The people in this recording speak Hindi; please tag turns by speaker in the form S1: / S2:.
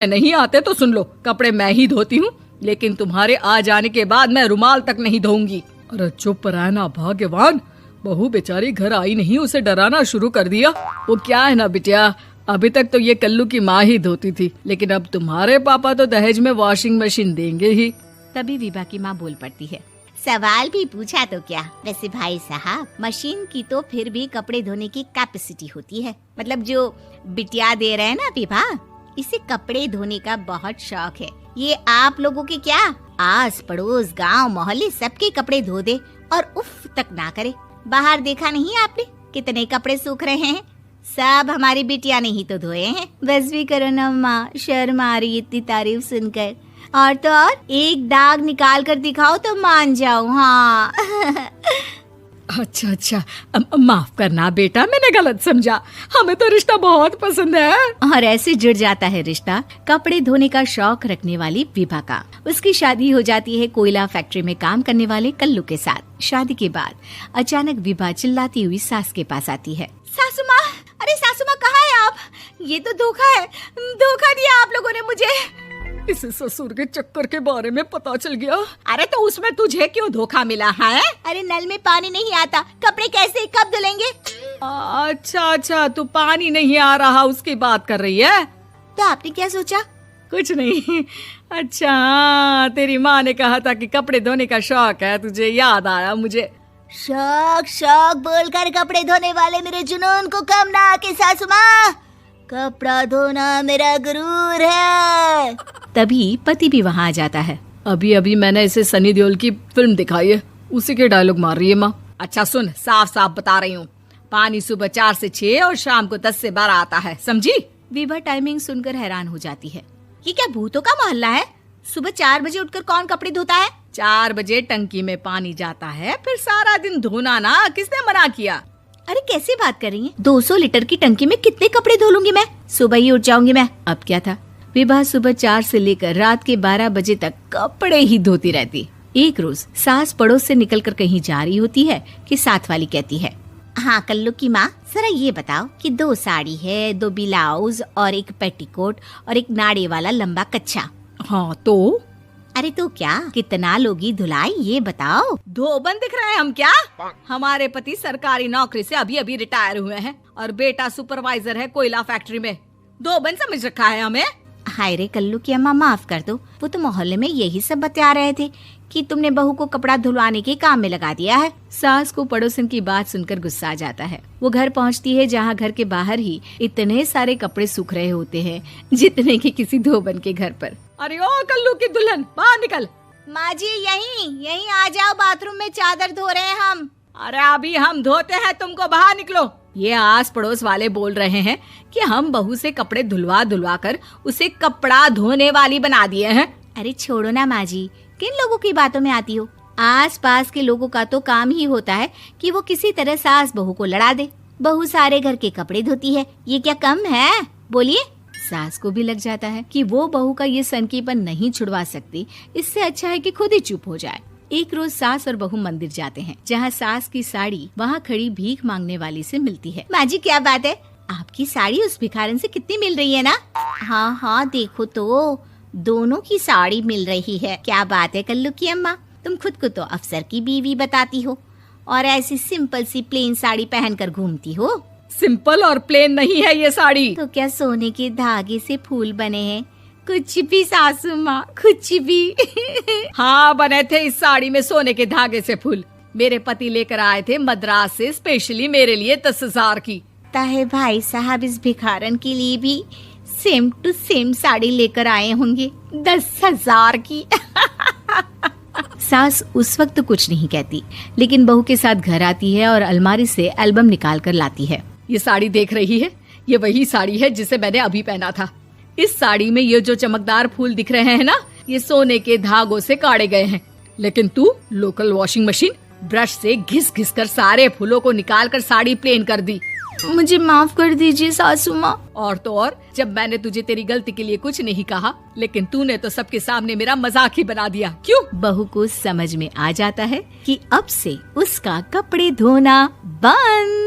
S1: नहीं आते तो सुन लो, कपड़े मैं ही धोती हूँ, लेकिन तुम्हारे आ जाने के बाद मैं रुमाल तक नहीं धोऊंगी। अरे चुप रहना भाग्यवान, बहू बेचारी घर आई नहीं, उसे डराना शुरू कर दिया। वो क्या है ना बिटिया, अभी तक तो ये कल्लू की माँ ही धोती थी, लेकिन अब तुम्हारे पापा तो दहेज में वॉशिंग मशीन देंगे ही।
S2: तभी विभा की माँ बोल पड़ती है, सवाल भी पूछा तो क्या। वैसे भाई साहब, मशीन की तो फिर भी कपड़े धोने की कैपेसिटी होती है। मतलब जो बिटिया दे रहे हैं ना विभा, इसे कपड़े धोने का बहुत शौक है। ये आप लोगों के क्या, आस पड़ोस गांव मोहल्ले सबके कपड़े धो दे और उफ तक ना करे। बाहर देखा नहीं आपने कितने कपड़े सूख रहे हैं, सब हमारी बिटिया ने ही तो धोए हैं। बस भी करो ना माँ, शर्म आ रही इतनी तारीफ सुनकर। और तो और एक दाग निकाल कर दिखाओ तो मान जाओ। हाँ
S1: अच्छा, माफ करना बेटा, मैंने गलत समझा। हमें तो रिश्ता बहुत पसंद है।
S2: और ऐसे जुड़ जाता है रिश्ता कपड़े धोने का शौक रखने वाली विभा का। उसकी शादी हो जाती है कोयला फैक्ट्री में काम करने वाले कल्लू के साथ। शादी के बाद अचानक विभा चिल्लाती हुई सास के पास आती है।
S3: सासू माँ, अरे सासू माँ कहाँ है आप? ये तो धोखा है, धोखा दिया आप लोगों ने मुझे।
S1: इसे ससुर के चक्कर के बारे में पता चल गया।
S3: अरे तो उसमें तुझे क्यों धोखा मिला है? अरे नल में पानी नहीं आता, कपड़े कैसे कब धुलेंगे?
S1: अच्छा, तू पानी नहीं आ रहा उसकी बात कर रही है।
S3: तो आपने क्या सोचा?
S1: कुछ नहीं। अच्छा, तेरी माँ ने कहा था कि कपड़े धोने का शौक है तुझे, याद आया मुझे।
S3: शौक बोलकर कपड़े धोने वाले मेरे जुनून को कम ना आके सासू माँ, कपड़ा धोना मेरा गुरूर है।
S2: तभी पति भी वहाँ आ जाता है।
S1: अभी मैंने इसे सनी देओल की फिल्म दिखाई है, उसी के डायलॉग मार रही है माँ। अच्छा सुन, साफ साफ बता रही हूँ, पानी सुबह 4 से 6 और शाम को 10 से 12 आता है, समझी?
S2: विभा टाइमिंग सुनकर हैरान हो जाती है।
S3: ये क्या भूतों का मोहल्ला है? सुबह 4 बजे उठकर कौन कपड़े धोता है?
S1: 4 बजे टंकी में पानी जाता है, फिर सारा दिन धोना ना, किसने मना किया?
S3: अरे कैसी बात कर रही हैं? 200 लीटर की टंकी में कितने कपड़े धो लूंगी मैं? सुबह ही उठ जाऊंगी मैं।
S2: अब क्या था, विभा सुबह 4 से लेकर रात के 12 बजे तक कपड़े ही धोती रहती। एक रोज सास पड़ोस से निकलकर कहीं जा रही होती है कि साथ वाली कहती है,
S3: हाँ कल्लू की माँ, जरा ये बताओ कि 2 साड़ी है, 2 ब्लाउज और एक पेटीकोट और एक नाड़े वाला लंबा कच्छा।
S1: हाँ तो?
S3: अरे तो क्या, कितना लोगी धुलाई ये बताओ।
S1: धोबन दिख रहे हैं हम क्या? हमारे पति सरकारी नौकरी से अभी रिटायर हुए हैं और बेटा सुपरवाइजर है कोयला फैक्ट्री में। धोबन समझ रखा है हमें?
S3: हाय रे कल्लू की अम्मा, माफ कर दो, वो तो मोहल्ले में यही सब बता रहे थे कि तुमने बहू को कपड़ा धुलवाने के काम में लगा दिया है।
S2: सास को पड़ोसन की बात सुनकर गुस्सा आ जाता है। वो घर पहुंचती है जहां घर के बाहर ही इतने सारे कपड़े सूख रहे होते हैं जितने कि किसी धोबन के घर पर।
S1: अरे ओ कल्लू की दुल्हन, बाहर निकल।
S3: माँ जी यहीं आ जाओ, बाथरूम में चादर धो रहे हैं हम।
S1: अरे अभी हम धोते हैं, तुमको बाहर निकलो। ये आस पड़ोस वाले बोल रहे हैं कि हम बहू से कपड़े धुलवा कर उसे कपड़ा धोने वाली बना दिए हैं।
S3: अरे छोड़ो ना माँ जी, किन लोगों की बातों में आती हो? आस पास के लोगों का तो काम ही होता है कि वो किसी तरह सास बहू को लड़ा दे। बहू सारे घर के कपड़े धोती है, ये क्या कम है? बोलिए।
S2: सास को भी लग जाता है कि वो बहू का ये सनकीपन नहीं छुड़वा सकती, इससे अच्छा है कि खुद ही चुप हो जाए। एक रोज सास और बहू मंदिर जाते हैं, जहाँ सास की साड़ी वहाँ खड़ी भीख मांगने वाली से मिलती है।
S3: माँ जी क्या बात है, आपकी साड़ी उस भिखारन से कितनी मिल रही है ना? हाँ देखो तो दोनों की साड़ी मिल रही है। क्या बात है कल्लू की अम्मा, तुम खुद को तो अफसर की बीवी बताती हो और ऐसी सिंपल सी प्लेन साड़ी पहनकर घूमती हो।
S1: सिंपल और प्लेन नहीं है ये साड़ी।
S3: तो क्या सोने के धागे से फूल बने हैं? कुछ भी सासू माँ, कुछ भी।
S1: हाँ बने थे इस साड़ी में सोने के धागे से फूल। मेरे पति लेकर आए थे मद्रास से स्पेशली मेरे लिए 10,000 की।
S3: ताहे भाई साहब इस भिखारन के लिए भी सेम टू सेम साड़ी लेकर आए होंगे 10,000 की।
S2: सास उस वक्त तो कुछ नहीं कहती, लेकिन बहू के साथ घर आती है और अलमारी से एल्बम निकाल कर लाती है।
S1: ये साड़ी देख रही है, ये वही साड़ी है जिसे मैंने अभी पहना था। इस साड़ी में ये जो चमकदार फूल दिख रहे हैं ना, ये सोने के धागों से काटे गए हैं। लेकिन तू लोकल वॉशिंग मशीन ब्रश से घिस घिस कर सारे फूलों को निकाल कर साड़ी प्लेन कर दी।
S3: मुझे माफ कर दीजिए सासू माँ।
S1: और तो और, जब मैंने तुझे तेरी गलती के लिए कुछ नहीं कहा, लेकिन तूने तो सबके सामने मेरा मजाक ही बना दिया। क्यों?
S2: बहू को समझ में आ जाता है कि अब से उसका कपड़े धोना बंद।